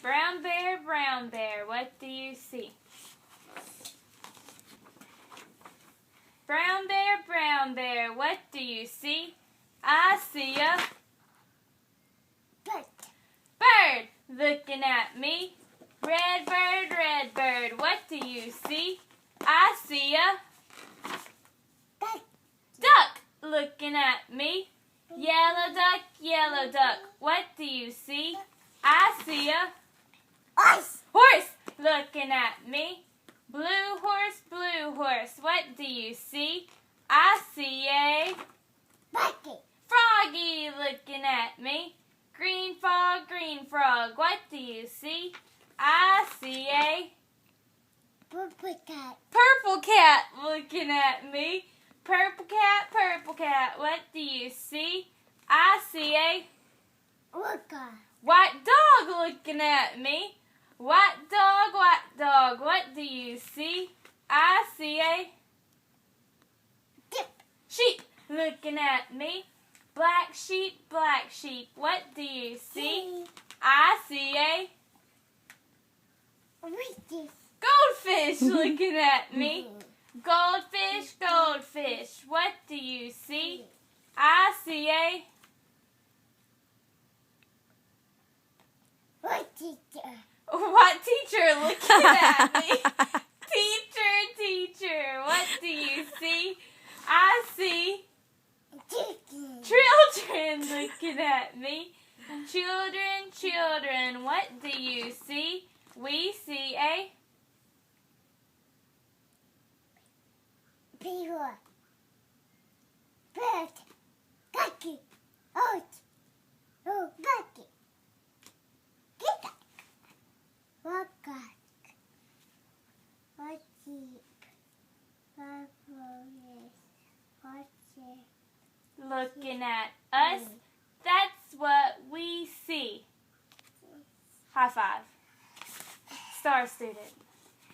brown bear, what do you see? Brown bear, what do you see? I see a bird looking at me. Red bird, what do you see? I see a duck looking at me. Yellow duck, what do you see? I see a horse looking at me. Blue horse, what do you see? I see a froggy looking at me. Green frog, what do you see? I see a purple cat looking at me. Purple cat, what do you see? I see a white dog looking at me. White dog, what do you see? I see a sheep looking at me. Black sheep, what do you see? I see a goldfish looking at me. Goldfish, what do you see? I see a white teacher looking at me. Teacher, what do you see? I see children looking at me. Children, what do you see? We see a bird, ducky, ducky, looking at us. That's what we see. High five. Star student.